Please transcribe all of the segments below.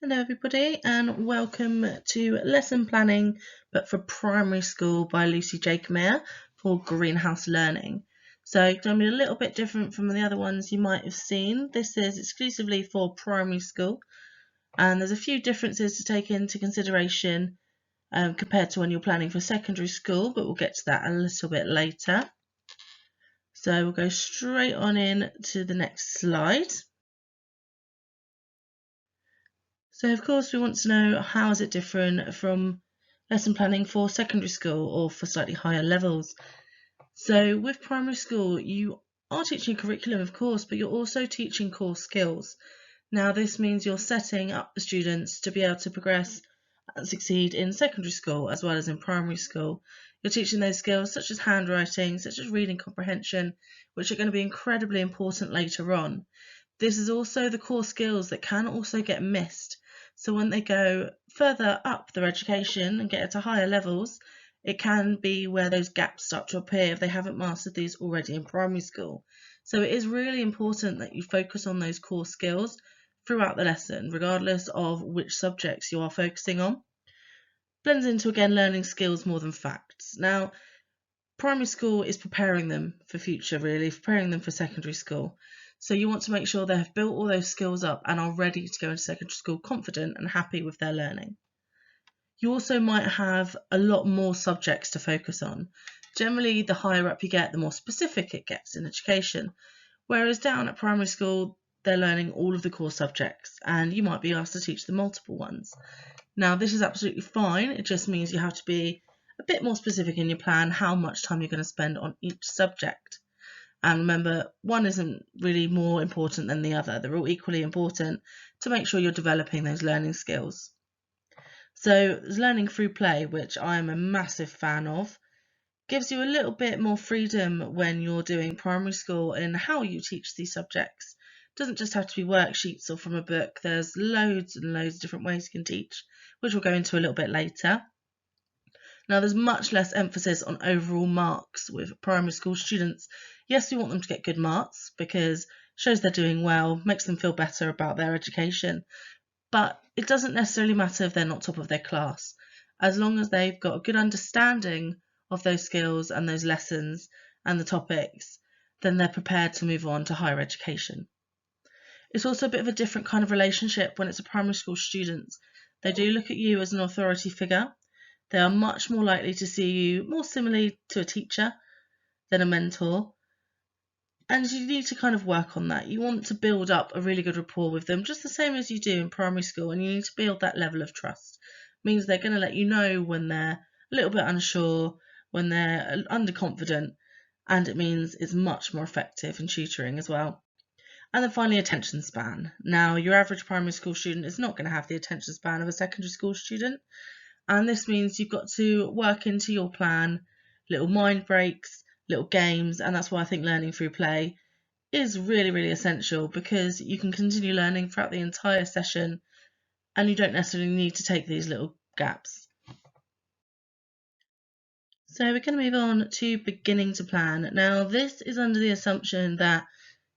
Hello everybody and welcome to Lesson Planning but for Primary School by Lucy Jacomeyer for Greenhouse Learning. So it's going to be a little bit different from the other ones you might have seen. This is exclusively for primary school and there's a few differences to take into consideration compared to when you're planning for secondary school, but we'll get to that a little bit later. So we'll go straight on in to the next slide. So of course we want to know how is it different from lesson planning for secondary school or for slightly higher levels. So with primary school you are teaching curriculum of course, but you're also teaching core skills. Now this means you're setting up the students to be able to progress and succeed in secondary school as well as in primary school. You're teaching those skills such as handwriting, such as reading comprehension, which are going to be incredibly important later on. This is also the core skills that can also get missed. So when they go further up their education and get to higher levels, it can be where those gaps start to appear if they haven't mastered these already in primary school. So it is really important that you focus on those core skills throughout the lesson, regardless of which subjects you are focusing on. Blends into, again, learning skills more than facts. Now, primary school is preparing them for future, really, preparing them for secondary school. So you want to make sure they have built all those skills up and are ready to go into secondary school confident and happy with their learning. You also might have a lot more subjects to focus on. Generally, the higher up you get, the more specific it gets in education. Whereas down at primary school, they're learning all of the core subjects and you might be asked to teach the multiple ones. Now, this is absolutely fine. It just means you have to be a bit more specific in your plan how much time you're going to spend on each subject. And remember, one isn't really more important than the other. They're all equally important to make sure you're developing those learning skills. So there's learning through play, which I am a massive fan of. Gives you a little bit more freedom when you're doing primary school in how you teach these subjects. Doesn't just have to be worksheets or from a book. There's loads and loads of different ways you can teach, which we'll go into a little bit later. Now, there's much less emphasis on overall marks with primary school students. Yes, we want them to get good marks because it shows they're doing well, makes them feel better about their education, but it doesn't necessarily matter if they're not top of their class. As long as they've got a good understanding of those skills and those lessons and the topics, then they're prepared to move on to higher education. It's also a bit of a different kind of relationship when it's a primary school student. They do look at you as an authority figure. They are much more likely to see you more similarly to a teacher than a mentor. And you need to kind of work on that. You want to build up a really good rapport with them, just the same as you do in primary school, and you need to build that level of trust. It means they're going to let you know when they're a little bit unsure, when they're underconfident, and it means it's much more effective in tutoring as well. And then finally, attention span. Now, your average primary school student is not going to have the attention span of a secondary school student. And this means you've got to work into your plan little mind breaks, little games, and that's why I think learning through play is really, really essential because you can continue learning throughout the entire session and you don't necessarily need to take these little gaps. So we're going to move on to beginning to plan. Now, this is under the assumption that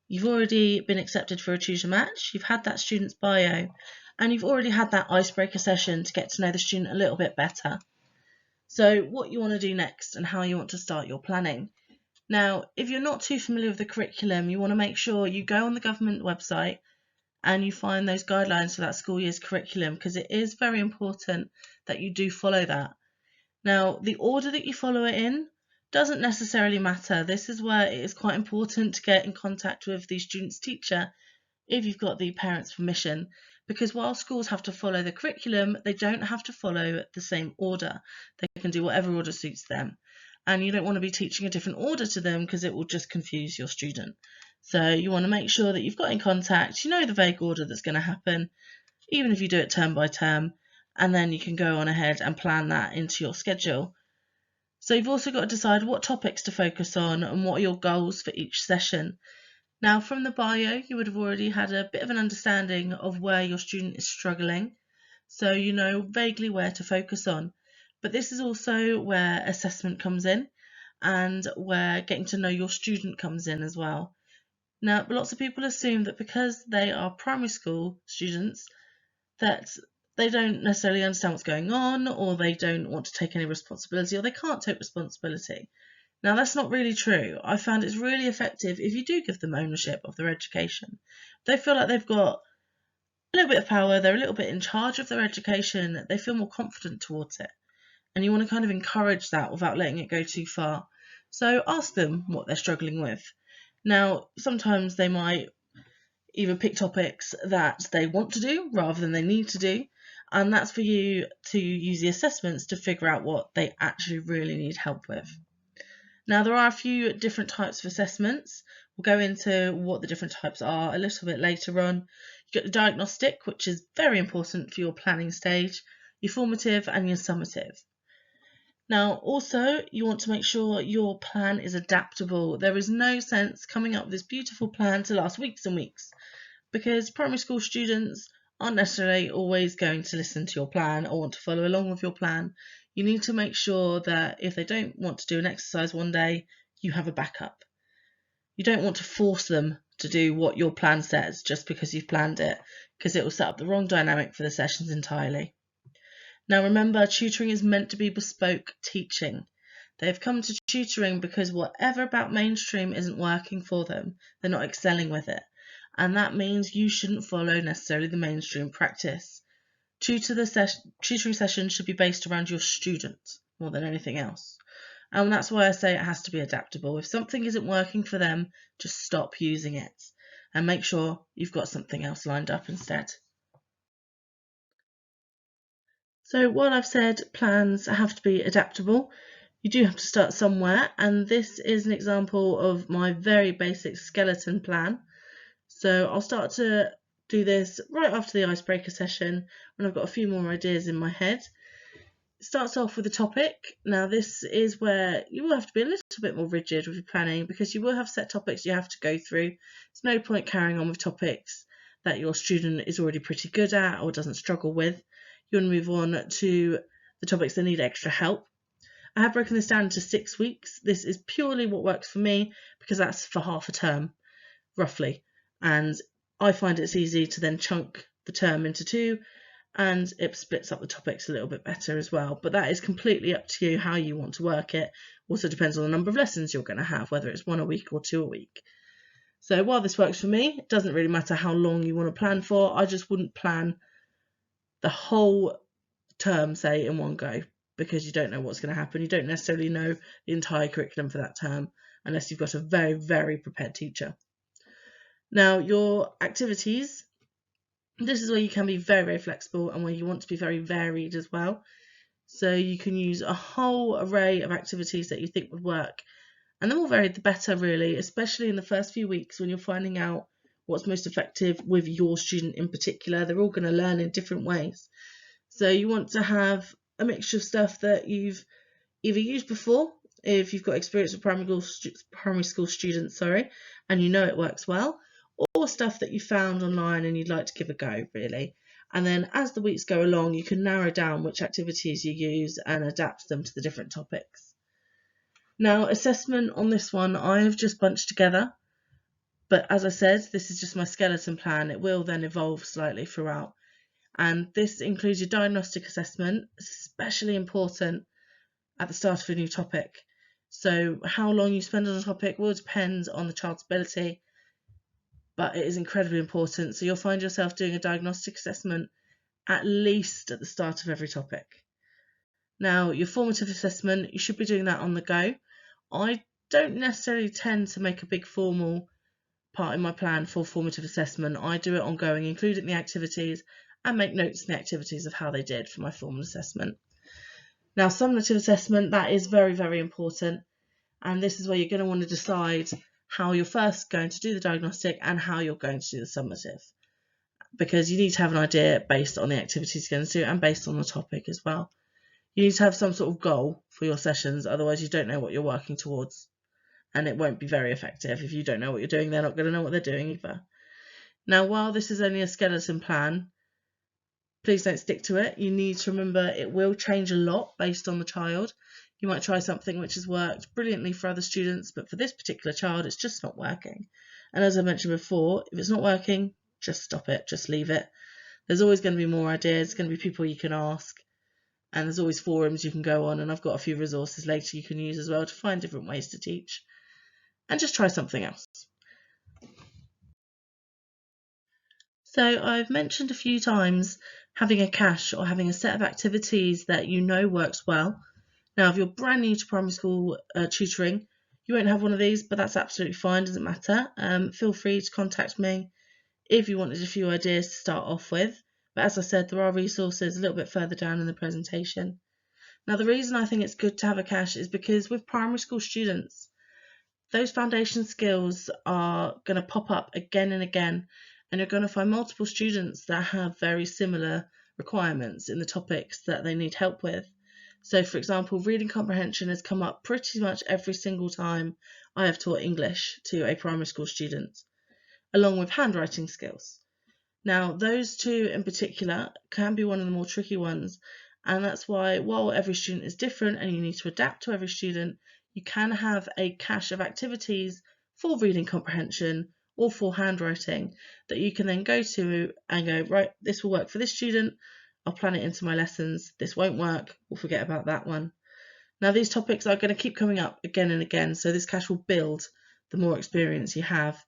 you've already been accepted for a tutor match, you've had that student's bio, and you've already had that icebreaker session to get to know the student a little bit better. So what you want to do next and how you want to start your planning. Now, if you're not too familiar with the curriculum, you want to make sure you go on the government website and you find those guidelines for that school year's curriculum because it is very important that you do follow that. Now, the order that you follow it in doesn't necessarily matter. This is where it is quite important to get in contact with the student's teacher if you've got the parent's permission, because while schools have to follow the curriculum, they don't have to follow the same order. They can do whatever order suits them. And you don't want to be teaching a different order to them because it will just confuse your student. So you want to make sure that you've got in contact, you know the vague order that's going to happen, even if you do it term by term, and then you can go on ahead and plan that into your schedule. So you've also got to decide what topics to focus on and what are your goals for each session. Now, from the bio, you would have already had a bit of an understanding of where your student is struggling, so you know vaguely where to focus on. But this is also where assessment comes in and where getting to know your student comes in as well. Now, lots of people assume that because they are primary school students, that they don't necessarily understand what's going on, or they don't want to take any responsibility, or they can't take responsibility. Now, that's not really true. I found it's really effective if you do give them ownership of their education. They feel like they've got a little bit of power, they're a little bit in charge of their education, they feel more confident towards it. And you want to kind of encourage that without letting it go too far. So ask them what they're struggling with. Now, sometimes they might either pick topics that they want to do rather than they need to do, and that's for you to use the assessments to figure out what they actually really need help with. Now, there are a few different types of assessments. We'll go into what the different types are a little bit later on. You get the diagnostic, which is very important for your planning stage, your formative and your summative. Now, also, you want to make sure your plan is adaptable. There is no sense coming up with this beautiful plan to last weeks and weeks, because primary school students aren't necessarily always going to listen to your plan or want to follow along with your plan. You need to make sure that if they don't want to do an exercise one day, you have a backup. You don't want to force them to do what your plan says just because you've planned it, because it will set up the wrong dynamic for the sessions entirely. Now remember, tutoring is meant to be bespoke teaching. They've come to tutoring because whatever about mainstream isn't working for them, they're not excelling with it. And that means you shouldn't follow necessarily the mainstream practice. Tutoring sessions should be based around your student more than anything else. And that's why I say it has to be adaptable. If something isn't working for them, just stop using it and make sure you've got something else lined up instead. So while I've said plans have to be adaptable, you do have to start somewhere, and this is an example of my very basic skeleton plan. So I'll start to do this right after the icebreaker session when I've got a few more ideas in my head. It starts off with a topic. Now this is where you will have to be a little bit more rigid with your planning, because you will have set topics you have to go through. There's no point carrying on with topics that your student is already pretty good at or doesn't struggle with. You want to move on to the topics that need extra help. I have broken this down into 6 weeks. This is purely what works for me, because that's for half a term, roughly. And I find it's easy to then chunk the term into 2, and it splits up the topics a little bit better as well. But that is completely up to you how you want to work it. Also depends on the number of lessons you're going to have, whether it's 1 a week or 2 a week. So while this works for me, it doesn't really matter how long you want to plan for. I just wouldn't plan the whole term, say, in one go, because you don't know what's going to happen. You don't necessarily know the entire curriculum for that term unless you've got a very, very prepared teacher. Now, your activities, this is where you can be very, very flexible and where you want to be very varied as well. So you can use a whole array of activities that you think would work. And the more varied, the better, really, especially in the first few weeks when you're finding out what's most effective with your student in particular. They're all going to learn in different ways. So you want to have a mixture of stuff that you've either used before, if you've got experience with primary school students, and you know it works well, or stuff that you found online and you'd like to give a go, really. And then as the weeks go along, you can narrow down which activities you use and adapt them to the different topics. Now, assessment on this one, I have just bunched together. But as I said, this is just my skeleton plan. It will then evolve slightly throughout. And this includes your diagnostic assessment. It's especially important at the start of a new topic. So how long you spend on a topic will depend on the child's ability, but it is incredibly important. So you'll find yourself doing a diagnostic assessment at least at the start of every topic. Now, your formative assessment, you should be doing that on the go. I don't necessarily tend to make a big formal part in my plan for formative assessment. I do it ongoing, including the activities, and make notes in the activities of how they did for my formal assessment. Now, summative assessment, that is very, very important. And this is where you're going to want to decide how you're first going to do the diagnostic and how you're going to do the summative. Because you need to have an idea based on the activities you're going to do and based on the topic as well. You need to have some sort of goal for your sessions, otherwise you don't know what you're working towards. And it won't be very effective. If you don't know what you're doing, they're not going to know what they're doing either. Now, while this is only a skeleton plan, please don't stick to it. You need to remember it will change a lot based on the child. You might try something which has worked brilliantly for other students, but for this particular child, it's just not working. And as I mentioned before, if it's not working, just stop it, just leave it. There's always going to be more ideas, there's going to be people you can ask, and there's always forums you can go on, and I've got a few resources later you can use as well to find different ways to teach and just try something else. So I've mentioned a few times having a cache or having a set of activities that you know works well. Now, if you're brand new to primary school tutoring, you won't have one of these, but that's absolutely fine, doesn't matter. Feel free to contact me if you wanted a few ideas to start off with. But as I said, there are resources a little bit further down in the presentation. Now, the reason I think it's good to have a cache is because with primary school students, those foundation skills are going to pop up again and again, and you're going to find multiple students that have very similar requirements in the topics that they need help with. So, for example, reading comprehension has come up pretty much every single time I have taught English to a primary school student, along with handwriting skills. Now, those two in particular can be one of the more tricky ones, and that's why, while every student is different and you need to adapt to every student, you can have a cache of activities for reading comprehension or for handwriting that you can then go to and go, right, this will work for this student, I'll plan it into my lessons, this won't work, we'll forget about that one. Now, these topics are going to keep coming up again and again, so this cache will build the more experience you have.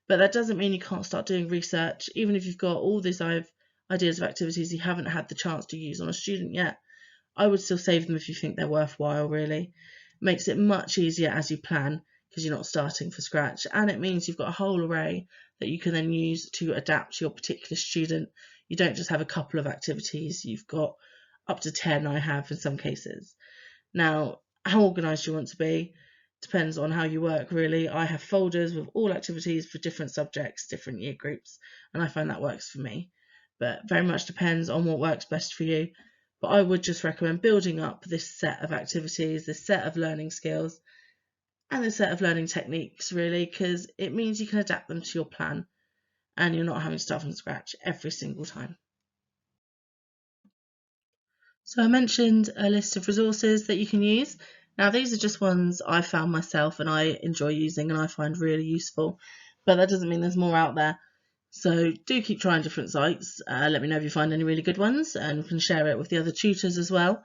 But that doesn't mean you can't start doing research, even if you've got all these ideas of activities you haven't had the chance to use on a student yet. I would still save them if you think they're worthwhile, really. It makes it much easier as you plan because you're not starting from scratch, and it means you've got a whole array that you can then use to adapt to your particular student. You don't just have a couple of activities, you've got up to 10 I have in some cases. Now, how organised you want to be depends on how you work, really. I have folders with all activities for different subjects, different year groups, and I find that works for me. But very much depends on what works best for you. But I would just recommend building up this set of activities, this set of learning skills, and this set of learning techniques, really, because it means you can adapt them to your plan and you're not having to start from scratch every single time. So I mentioned a list of resources that you can use. Now, these are just ones I found myself and I enjoy using and I find really useful, but that doesn't mean there's more out there. So do keep trying different sites. Let me know if you find any really good ones and can share it with the other tutors as well.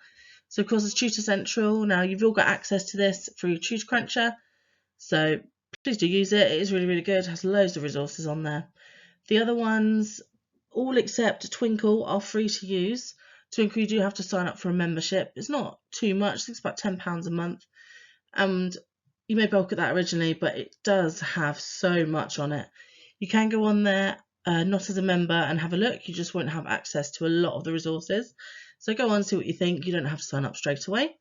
So of course there's Tutor Central. Now, you've all got access to this through Tutor Cruncher, so please do use it. It is really, really good. It has loads of resources on there. The other ones, all except Twinkle, are free to use. Twinkle, you do have to sign up for a membership. It's not too much, I think it's about £10 a month. And you may balk at that originally, but it does have so much on it. You can go on there, not as a member, and have a look. You just won't have access to a lot of the resources. So go on, see what you think. You don't have to sign up straight away.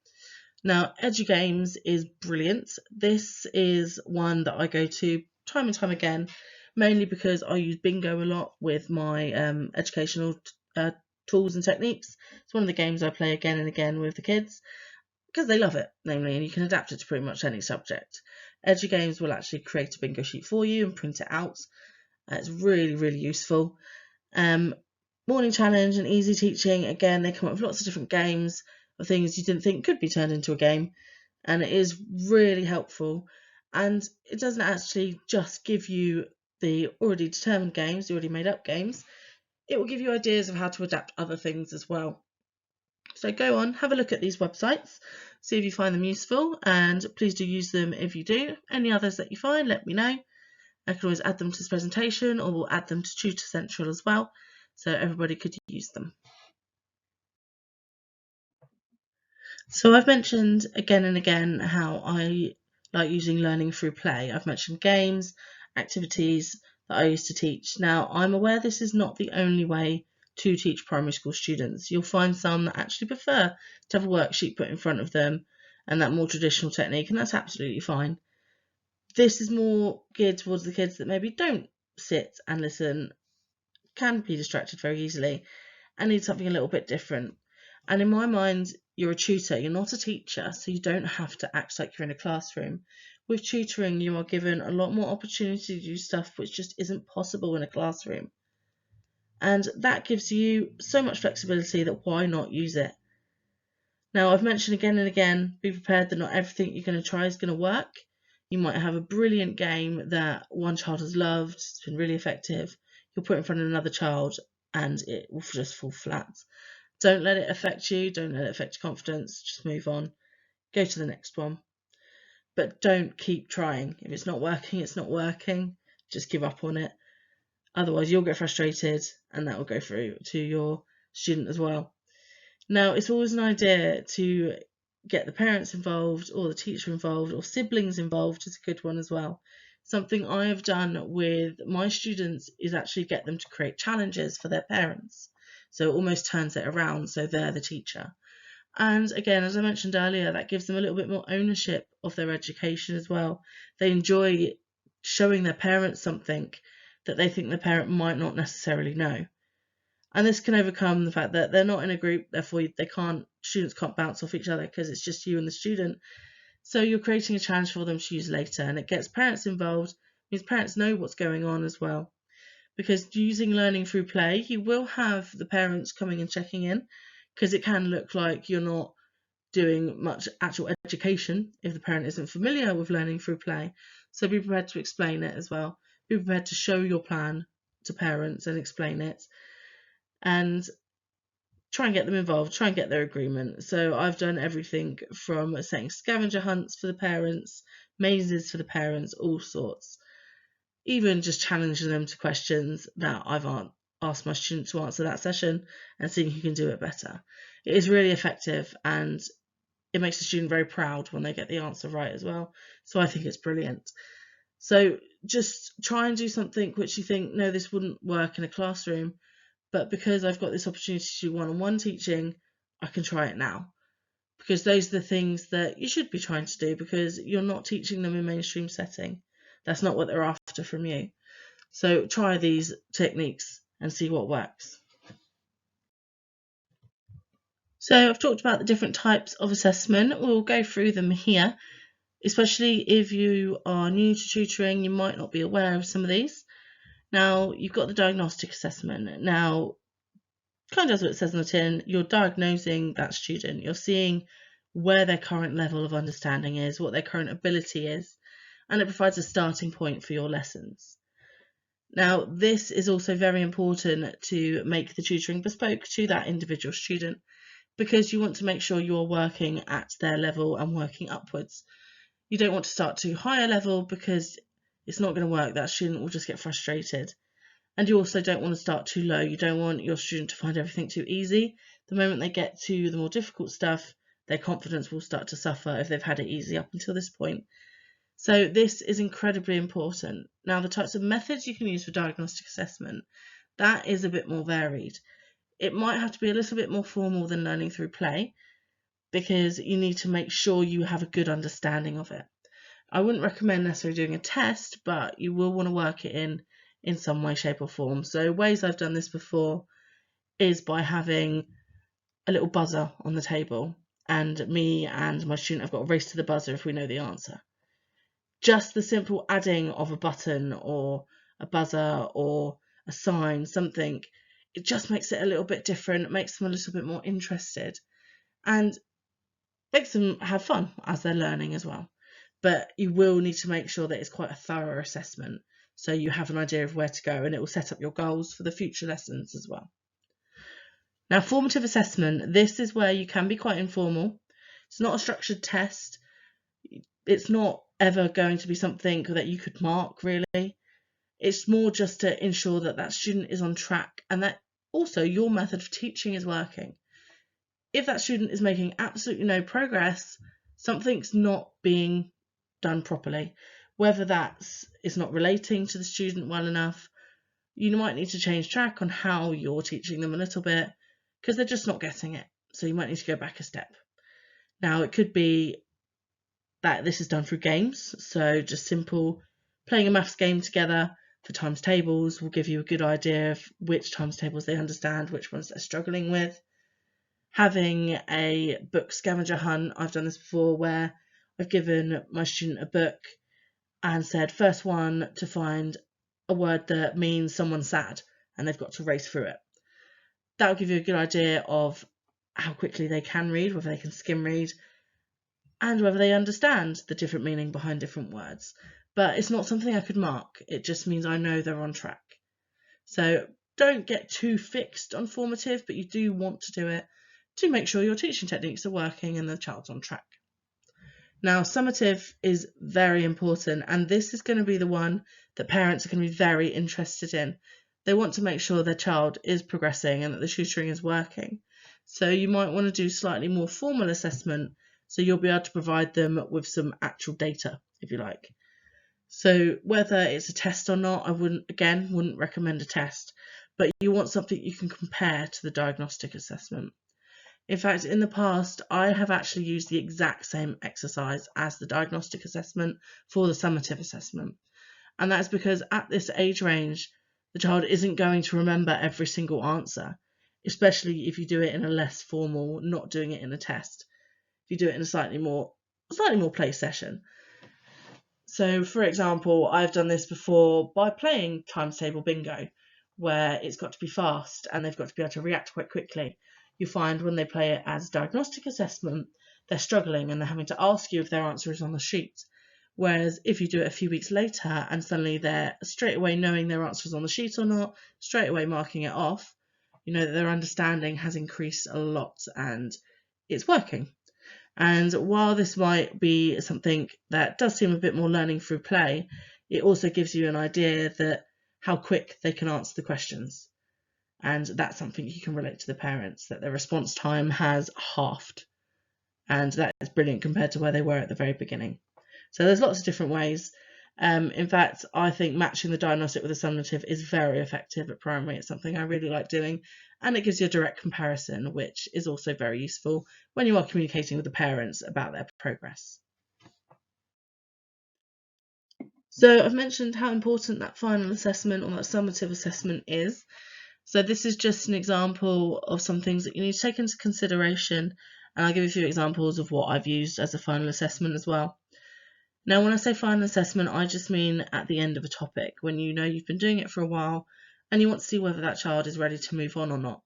Now, EduGames is brilliant. This is one that I go to time and time again, mainly because I use bingo a lot with my educational tools and techniques. It's one of the games I play again and again with the kids because they love it, namely, and you can adapt it to pretty much any subject. EduGames will actually create a bingo sheet for you and print it out. It's really, really useful. Morning Challenge and Easy Teaching, again, they come up with lots of different games of things you didn't think could be turned into a game, and it is really helpful. And it doesn't actually just give you the already determined games, the already made up games. It will give you ideas of how to adapt other things as well. So go on, have a look at these websites, see if you find them useful, and please do use them if you do. Any others that you find, let me know. I can always add them to this presentation, or we'll add them to Tutor Central as well, so everybody could use them. So I've mentioned again and again how I like using learning through play. I've mentioned games, activities that I used to teach. Now, I'm aware this is not the only way to teach primary school students. You'll find some that actually prefer to have a worksheet put in front of them and that more traditional technique, and that's absolutely fine. This is more geared towards the kids that maybe don't sit and listen, can be distracted very easily, and need something a little bit different. And in my mind, you're a tutor, you're not a teacher, so you don't have to act like you're in a classroom. With tutoring, you are given a lot more opportunity to do stuff which just isn't possible in a classroom. And that gives you so much flexibility that why not use it? Now, I've mentioned again and again, be prepared that not everything you're going to try is going to work. You might have a brilliant game that one child has loved, it's been really effective. You'll put it in front of another child and it will just fall flat. Don't let it affect you, don't let it affect your confidence, just move on, go to the next one. But don't keep trying. If it's not working, it's not working. Just give up on it. Otherwise, you'll get frustrated, and that will go through to your student as well. Now, it's always an idea to get the parents involved, or the teacher involved, or siblings involved is a good one as well. Something I have done with my students is actually get them to create challenges for their parents. So it almost turns it around, so they're the teacher. And again, as I mentioned earlier, that gives them a little bit more ownership of their education as well. They enjoy showing their parents something that they think the parent might not necessarily know. And this can overcome the fact that they're not in a group, therefore students can't bounce off each other because it's just you and the student. So you're creating a challenge for them to use later, and it gets parents involved, means parents know what's going on as well. Because using learning through play, you will have the parents coming and checking in, because it can look like you're not doing much actual education if the parent isn't familiar with learning through play. So be prepared to explain it as well. Be prepared to show your plan to parents and explain it, and try and get them involved, try and get their agreement. So I've done everything from setting scavenger hunts for the parents, mazes for the parents, all sorts. Even just challenging them to questions that I've asked my students to answer that session and seeing who can do it better. It is really effective, and it makes the student very proud when they get the answer right as well. So I think it's brilliant. So just try and do something which you think, no, this wouldn't work in a classroom, but because I've got this opportunity to do one-on-one teaching, I can try it now. Because those are the things that you should be trying to do, because you're not teaching them in mainstream setting. That's not what they're after from you. So try these techniques and see what works. So I've talked about the different types of assessment. We'll go through them here, especially if you are new to tutoring, you might not be aware of some of these. Now, you've got the diagnostic assessment. Now, kind of does what it says on the tin. You're diagnosing that student. You're seeing where their current level of understanding is, what their current ability is, and it provides a starting point for your lessons. Now, this is also very important to make the tutoring bespoke to that individual student, because you want to make sure you're working at their level and working upwards. You don't want to start too high a level, because it's not going to work. That student will just get frustrated. And you also don't want to start too low. You don't want your student to find everything too easy. The moment they get to the more difficult stuff, their confidence will start to suffer if they've had it easy up until this point. So this is incredibly important. Now, the types of methods you can use for diagnostic assessment, that is a bit more varied. It might have to be a little bit more formal than learning through play, because you need to make sure you have a good understanding of it. I wouldn't recommend necessarily doing a test, but you will want to work it in some way, shape or form. So ways I've done this before is by having a little buzzer on the table, and me and my student have got to race to the buzzer if we know the answer. Just the simple adding of a button or a buzzer or a sign, something, it just makes it a little bit different. It makes them a little bit more interested and makes them have fun as they're learning as well. But you will need to make sure that it's quite a thorough assessment, so you have an idea of where to go, and it will set up your goals for the future lessons as well. Now, formative assessment, this is where you can be quite informal. It's not a structured test. It's not ever going to be something that you could mark, really. It's more just to ensure that that student is on track and that also your method of teaching is working. If that student is making absolutely no progress, something's not being done properly. Whether it's not relating to the student well enough, you might need to change track on how you're teaching them a little bit, because they're just not getting it. So you might need to go back a step. Now, it could be that this is done through games, so just simple playing a maths game together for times tables will give you a good idea of which times tables they understand, which ones they're struggling with. Having a book scavenger hunt, I've done this before, where I've given my student a book and said first one to find a word that means someone's sad, and they've got to race through it. That will give you a good idea of how quickly they can read, whether they can skim read, and whether they understand the different meaning behind different words. But it's not something I could mark. It just means I know they're on track. So don't get too fixed on formative, but you do want to do it to make sure your teaching techniques are working and the child's on track. Now, summative is very important, and this is going to be the one that parents are going to be very interested in. They want to make sure their child is progressing and that the tutoring is working. So you might want to do slightly more formal assessment, so you'll be able to provide them with some actual data, if you like. So whether it's a test or not, I wouldn't recommend a test, but you want something you can compare to the diagnostic assessment. In fact, in the past, I have actually used the exact same exercise as the diagnostic assessment for the summative assessment. And that's because at this age range, the child isn't going to remember every single answer, especially if you do it in a less formal, not doing it in a test. If you do it in a slightly more play session. So, for example, I've done this before by playing times table bingo, where it's got to be fast and they've got to be able to react quite quickly. You find when they play it as diagnostic assessment, they're struggling and they're having to ask you if their answer is on the sheet. Whereas if you do it a few weeks later and suddenly they're straight away knowing their answer is on the sheet or not, straight away marking it off, you know that their understanding has increased a lot and it's working. And while this might be something that does seem a bit more learning through play, it also gives you an idea that how quick they can answer the questions. And that's something you can relate to the parents, that their response time has halved. And that is brilliant compared to where they were at the very beginning. So there's lots of different ways. In fact, I think matching the diagnostic with the summative is very effective at primary. It's something I really like doing, and it gives you a direct comparison, which is also very useful when you are communicating with the parents about their progress. So I've mentioned how important that final assessment or that summative assessment is. So this is just an example of some things that you need to take into consideration, and I'll give you a few examples of what I've used as a final assessment as well. Now, when I say final assessment, I just mean at the end of a topic, when you know you've been doing it for a while and you want to see whether that child is ready to move on or not.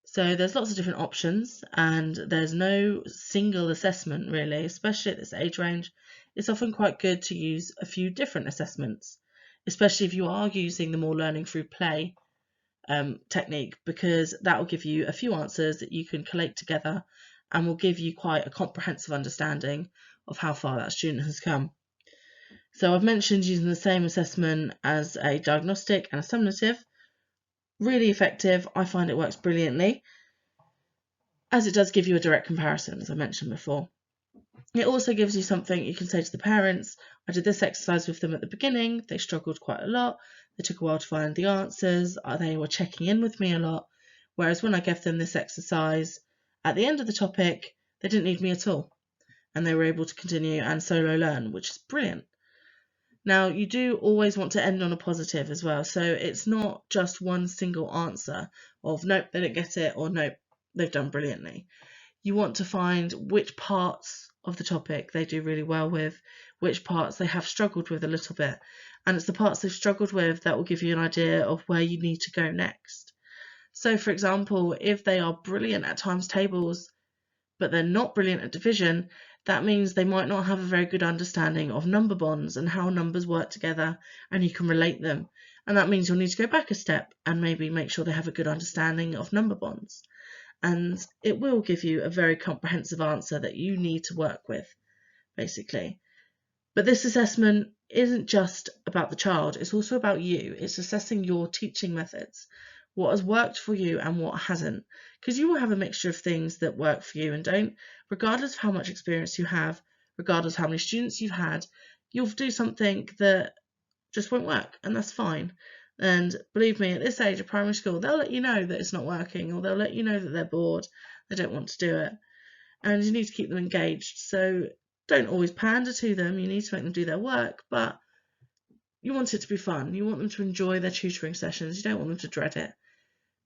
So there's lots of different options and there's no single assessment really, especially at this age range. It's often quite good to use a few different assessments, especially if you are using the more learning through play technique, because that will give you a few answers that you can collate together and will give you quite a comprehensive understanding of how far that student has come. So I've mentioned using the same assessment as a diagnostic and a summative. Really effective. I find it works brilliantly, as it does give you a direct comparison, as I mentioned before. It also gives you something you can say to the parents. I did this exercise with them at the beginning. They struggled quite a lot. They took a while to find the answers. They were checking in with me a lot. Whereas when I gave them this exercise at the end of the topic, they didn't need me at all. And they were able to continue and solo learn, which is brilliant. Now, you do always want to end on a positive as well. So it's not just one single answer of nope, they didn't get it, or nope, they've done brilliantly. You want to find which parts of the topic they do really well with, which parts they have struggled with a little bit. And it's the parts they've struggled with that will give you an idea of where you need to go next. So, for example, if they are brilliant at times tables, but they're not brilliant at division, that means they might not have a very good understanding of number bonds and how numbers work together and you can relate them. And that means you'll need to go back a step and maybe make sure they have a good understanding of number bonds. And it will give you a very comprehensive answer that you need to work with, basically. But this assessment isn't just about the child, it's also about you. It's assessing your teaching methods, what has worked for you and what hasn't, because you will have a mixture of things that work for you and don't. Regardless of how much experience you have, regardless of how many students you've had, you'll do something that just won't work, and that's fine. And believe me, at this age of primary school, they'll let you know that it's not working, or they'll let you know that they're bored, they don't want to do it, and you need to keep them engaged. So don't always pander to them, you need to make them do their work, but you want it to be fun. You want them to enjoy their tutoring sessions, you don't want them to dread it.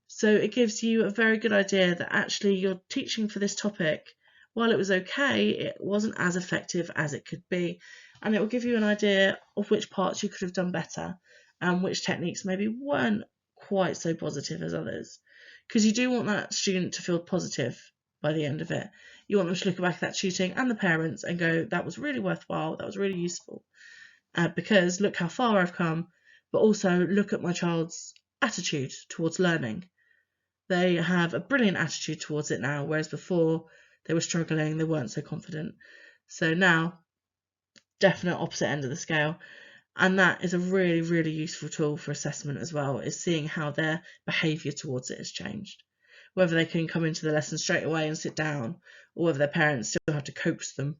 So it gives you a very good idea that actually your teaching for this topic, while it was okay, it wasn't as effective as it could be, and it will give you an idea of which parts you could have done better and which techniques maybe weren't quite so positive as others, because you do want that student to feel positive by the end of it. You want them to look back at that tutoring and the parents and go, that was really worthwhile, that was really useful, because look how far I've come, but also look at my child's attitude towards learning. They have a brilliant attitude towards it now, whereas before they were struggling, they weren't so confident. So now, definite opposite end of the scale. And that is a really, really useful tool for assessment as well, is seeing how their behaviour towards it has changed. Whether they can come into the lesson straight away and sit down, or whether their parents still have to coax them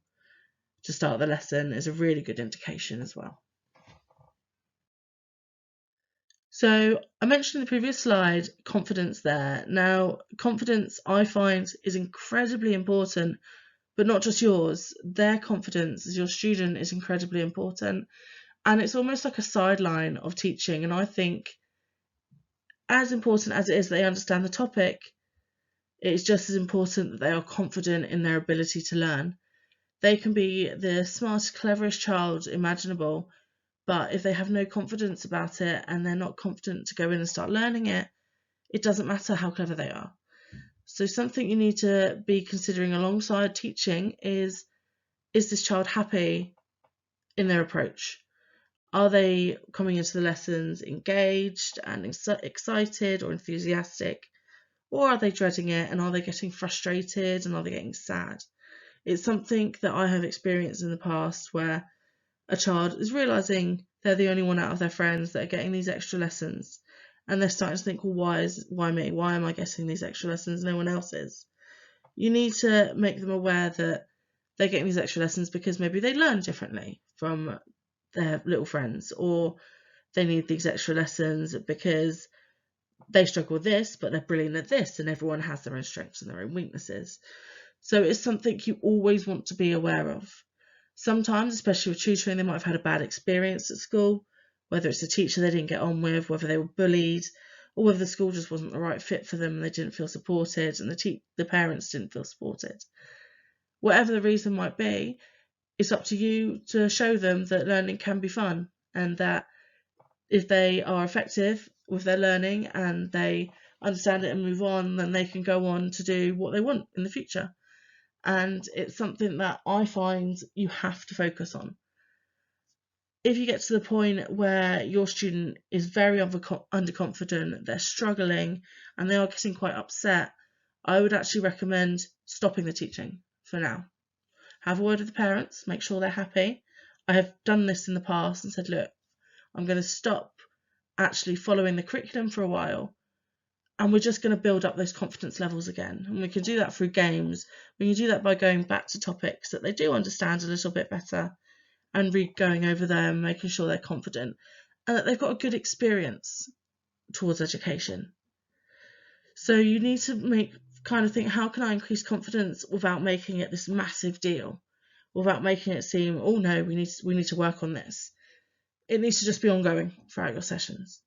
to start the lesson, is a really good indication as well. So I mentioned in the previous slide confidence there. Now, confidence I find is incredibly important, but not just yours. Their confidence as your student is incredibly important. And it's almost like a sideline of teaching. And I think as important as it is that they understand the topic, it's just as important that they are confident in their ability to learn. They can be the smartest, cleverest child imaginable, but if they have no confidence about it and they're not confident to go in and start learning it, it doesn't matter how clever they are. So something you need to be considering alongside teaching is this child happy in their approach? Are they coming into the lessons engaged and excited or enthusiastic? Or are they dreading it, and are they getting frustrated, and are they getting sad? It's something that I have experienced in the past where a child is realising they're the only one out of their friends that are getting these extra lessons, and they're starting to think, well, why me? Why am I getting these extra lessons? No one else is. You need to make them aware that they're getting these extra lessons because maybe they learn differently from their little friends, or they need these extra lessons because they struggle with this, but they're brilliant at this, and everyone has their own strengths and their own weaknesses. So it's something you always want to be aware of. Sometimes, especially with tutoring, they might have had a bad experience at school, whether it's a teacher they didn't get on with, whether they were bullied, or whether the school just wasn't the right fit for them and they didn't feel supported, and the parents didn't feel supported. Whatever the reason might be, it's up to you to show them that learning can be fun, and that if they are effective with their learning and they understand it and move on, then they can go on to do what they want in the future. And it's something that I find you have to focus on. If you get to the point where your student is very underconfident, they're struggling, and they are getting quite upset, I would actually recommend stopping the teaching for now. Have a word with the parents, make sure they're happy. I have done this in the past and said, look, I'm going to stop actually following the curriculum for a while, and we're just going to build up those confidence levels again. And we can do that through games. We can do that by going back to topics that they do understand a little bit better and going over them, making sure they're confident and that they've got a good experience towards education. So you need to think, how can I increase confidence without making it this massive deal, without making it seem, oh no, we need to work on this. It needs to just be ongoing throughout your sessions.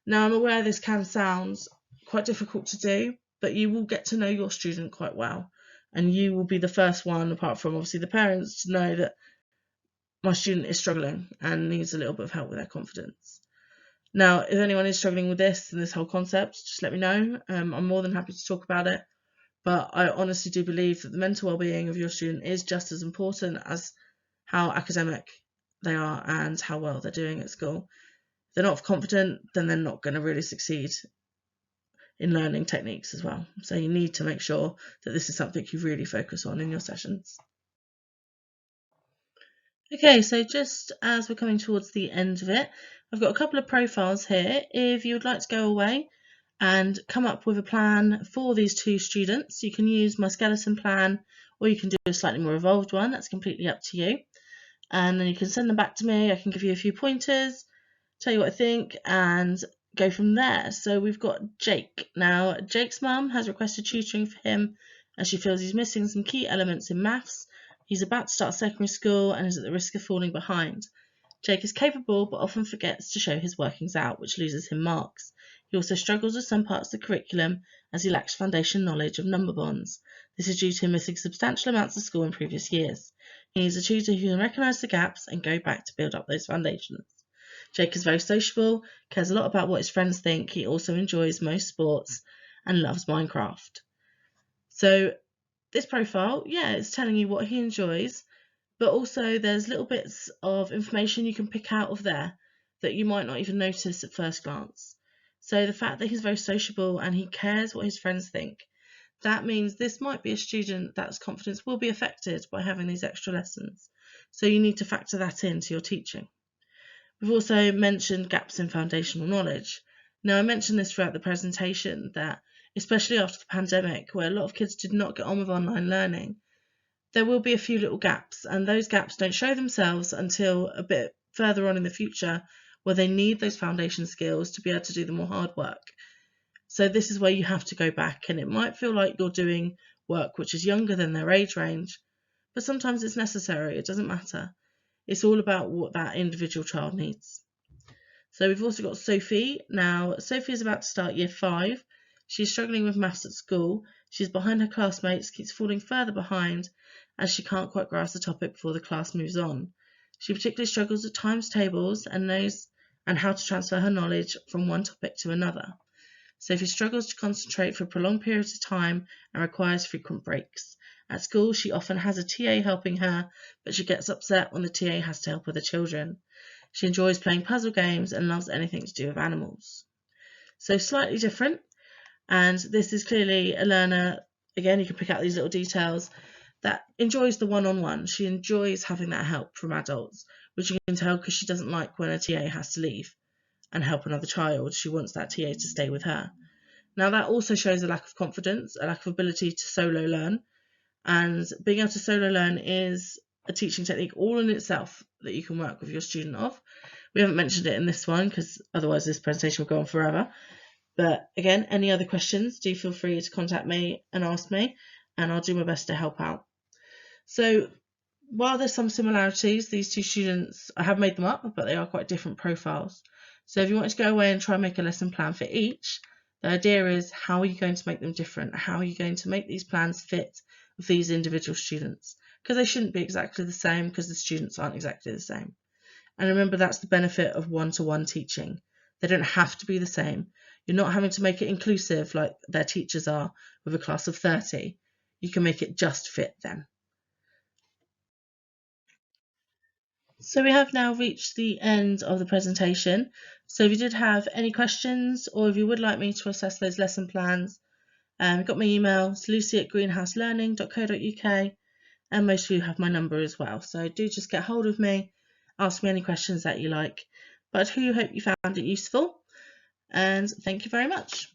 Now, I'm aware this can sound quite difficult to do, but you will get to know your student quite well, and you will be the first one, apart from obviously the parents, to know that my student is struggling and needs a little bit of help with their confidence. Now, if anyone is struggling with this and this whole concept, just let me know. I'm more than happy to talk about it, but I honestly do believe that the mental well-being of your student is just as important as how academic they are and how well they're doing at school. If they're not confident, then they're not going to really succeed in learning techniques as well. So you need to make sure that this is something you really focus on in your sessions. Okay, so just as we're coming towards the end of it, I've got a couple of profiles here. If you would like to go away and come up with a plan for these two students, you can use my skeleton plan, or you can do a slightly more evolved one. That's completely up to you. And then you can send them back to me. I can give you a few pointers, tell you what I think, and go from there. So we've got Jake. Now, Jake's mum has requested tutoring for him as she feels he's missing some key elements in maths. He's about to start secondary school and is at the risk of falling behind. Jake is capable but often forgets to show his workings out, which loses him marks. He also struggles with some parts of the curriculum as he lacks foundation knowledge of number bonds. This is due to him missing substantial amounts of school in previous years. He needs a tutor who can recognise the gaps and go back to build up those foundations. Jake is very sociable, cares a lot about what his friends think. He also enjoys most sports and loves Minecraft. So this profile, it's telling you what he enjoys, but also there's little bits of information you can pick out of there that you might not even notice at first glance. So the fact that he's very sociable and he cares what his friends think, that means this might be a student that's confidence will be affected by having these extra lessons. So you need to factor that into your teaching. We've also mentioned gaps in foundational knowledge. Now, I mentioned this throughout the presentation that, especially after the pandemic, where a lot of kids did not get on with online learning, there will be a few little gaps, and those gaps don't show themselves until a bit further on in the future, where they need those foundation skills to be able to do the more hard work. So this is where you have to go back, and it might feel like you're doing work which is younger than their age range, but sometimes it's necessary. It doesn't matter. It's all about what that individual child needs. So we've also got Sophie. Now, Sophie is about to start year 5. She's struggling with maths at school. She's behind her classmates, keeps falling further behind as she can't quite grasp the topic before the class moves on. She particularly struggles with times tables and how to transfer her knowledge from one topic to another. Sophie struggles to concentrate for prolonged periods of time and requires frequent breaks. At school, she often has a TA helping her, but she gets upset when the TA has to help other children. She enjoys playing puzzle games and loves anything to do with animals. So slightly different, and this is clearly a learner, again, you can pick out these little details, that enjoys the one-on-one. She enjoys having that help from adults, which you can tell because she doesn't like when a TA has to leave and help another child. She wants that TA to stay with her. Now, that also shows a lack of confidence, a lack of ability to solo learn, and being able to solo learn is a teaching technique all in itself that you can work with your student of. We haven't mentioned it in this one because otherwise this presentation will go on forever. But again, any other questions, do feel free to contact me and ask me, and I'll do my best to help out. So while there's some similarities, these two students, I have made them up, but they are quite different profiles. So if you want to go away and try and make a lesson plan for each, the idea is, how are you going to make them different? How are you going to make these plans fit with these individual students? Because they shouldn't be exactly the same, because the students aren't exactly the same. And remember, that's the benefit of one-to-one teaching. They don't have to be the same. You're not having to make it inclusive like their teachers are with a class of 30. You can make it just fit them. So we have now reached the end of the presentation. So if you did have any questions, or if you would like me to assess those lesson plans, you've got my email, it's lucy@greenhouselearning.co.uk, and most of you have my number as well. So do just get hold of me, ask me any questions that you like. But I do hope you found it useful, and thank you very much.